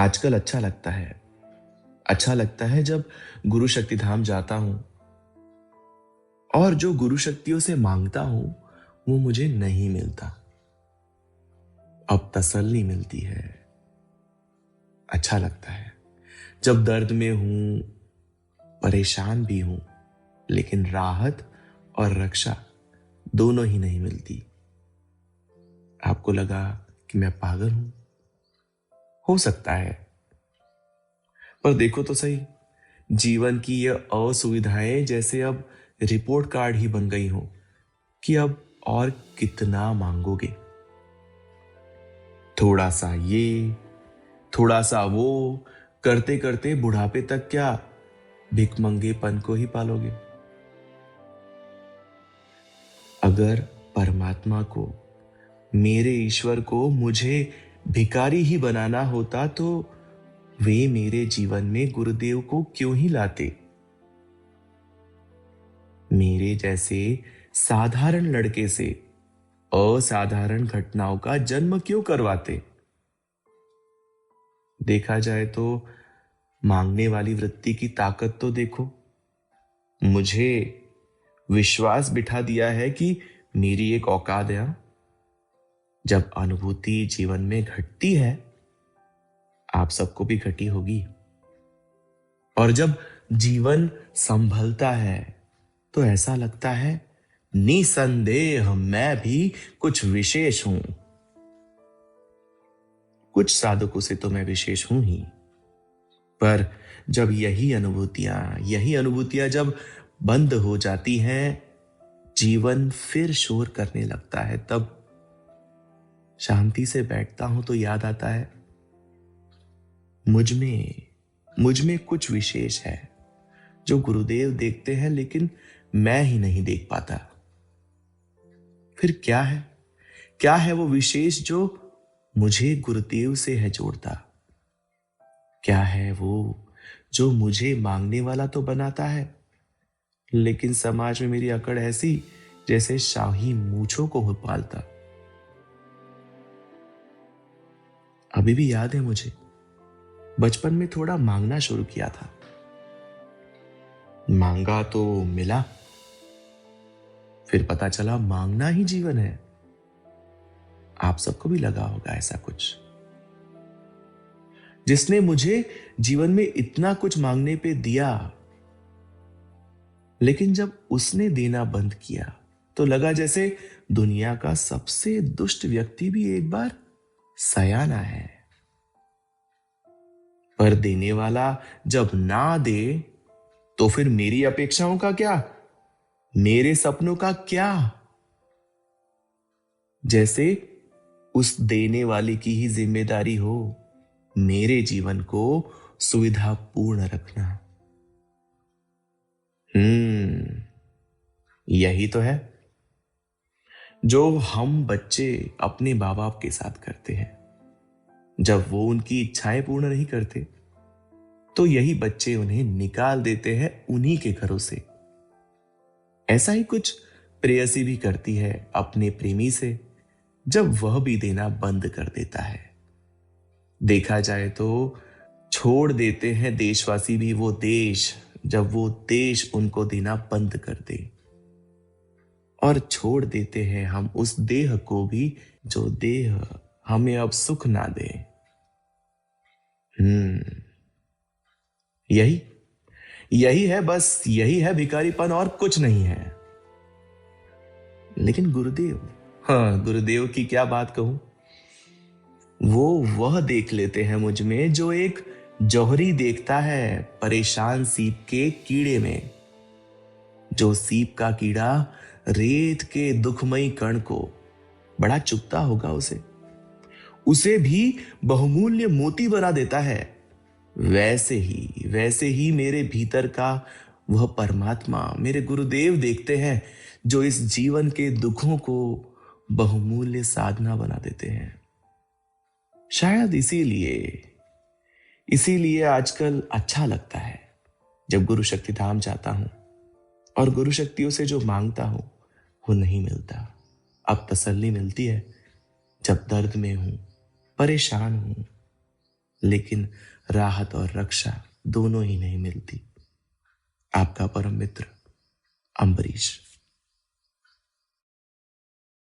आजकल अच्छा लगता है जब गुरु शक्ति धाम जाता हूं और जो गुरु शक्तियों से मांगता हूं वो मुझे नहीं मिलता। अब तसल्ली मिलती है। अच्छा लगता है जब दर्द में हूं, परेशान भी हूं, लेकिन राहत और रक्षा दोनों ही नहीं मिलती। आपको लगा कि मैं पागल हूं? हो सकता है, पर देखो तो सही, जीवन की ये असुविधाएं जैसे अब रिपोर्ट कार्ड ही बन गई हो कि अब और कितना मांगोगे। थोड़ा सा ये, थोड़ा सा वो, करते करते बुढ़ापे तक क्या भिखमंगेपन को ही पालोगे। अगर परमात्मा को, मेरे ईश्वर को मुझे भिखारी ही बनाना होता तो वे मेरे जीवन में गुरुदेव को क्यों ही लाते। मेरे जैसे साधारण लड़के से असाधारण घटनाओं का जन्म क्यों करवाते। देखा जाए तो मांगने वाली वृत्ति की ताकत तो देखो। मुझे विश्वास बिठा दिया है कि मेरी एक औकात है। जब अनुभूति जीवन में घटती है, आप सबको भी घटी होगी। और जब जीवन संभलता है तो ऐसा लगता है निसंदेह मैं भी कुछ विशेष हूं। कुछ साधकों से तो मैं विशेष हूं ही, पर जब यही अनुभूतियां जब बंद हो जाती हैं, जीवन फिर शोर करने लगता है, तब शांति से बैठता हूं तो याद आता है मुझ में कुछ विशेष है जो गुरुदेव देखते हैं लेकिन मैं ही नहीं देख पाता। फिर क्या है वो विशेष जो मुझे गुरुदेव से है जोड़ता। क्या है वो जो मुझे मांगने वाला तो बनाता है, लेकिन समाज में मेरी अकड़ ऐसी जैसे शाही मूछों को हो पालता। अभी भी याद है मुझे, बचपन में थोड़ा मांगना शुरू किया था। मांगा तो मिला, फिर पता चला मांगना ही जीवन है। आप सबको भी लगा होगा ऐसा कुछ। जिसने मुझे जीवन में इतना कुछ मांगने पे दिया, लेकिन जब उसने देना बंद किया तो लगा जैसे दुनिया का सबसे दुष्ट व्यक्ति भी एक बार सयाना है। पर देने वाला जब ना दे तो फिर मेरी अपेक्षाओं का क्या, मेरे सपनों का क्या। जैसे उस देने वाले की ही जिम्मेदारी हो मेरे जीवन को सुविधापूर्ण रखना। यही तो है जो हम बच्चे अपने माँ बाप के साथ करते हैं। जब वो उनकी इच्छाएं पूर्ण नहीं करते तो यही बच्चे उन्हें निकाल देते हैं उन्हीं के घरों से। ऐसा ही कुछ प्रेयसी भी करती है अपने प्रेमी से जब वह भी देना बंद कर देता है। देखा जाए तो छोड़ देते हैं देशवासी भी वो देश जब वो देश उनको देना बंद कर दे, और छोड़ देते हैं हम उस देह को भी जो देह हमें अब सुख ना दे। यही यही है, बस यही है भिखारीपन और कुछ नहीं है। लेकिन गुरुदेव की क्या बात कहूं। वह देख लेते हैं मुझ में जो एक जौहरी देखता है परेशान सीप के कीड़े में। जो सीप का कीड़ा रेत के दुखमयी कण को बड़ा चुभता होगा, उसे भी बहुमूल्य मोती बना देता है। वैसे ही मेरे भीतर का वह परमात्मा, मेरे गुरुदेव देखते हैं जो इस जीवन के दुखों को बहुमूल्य साधना बना देते हैं। शायद इसीलिए आजकल अच्छा लगता है जब गुरु शक्ति धाम जाता हूं और गुरु शक्तियों से जो मांगता हूं वो नहीं मिलता। अब तसल्ली मिलती है जब दर्द में हूं, परेशान हूं, लेकिन राहत और रक्षा दोनों ही नहीं मिलती। आपका परम मित्र अम्बरीश।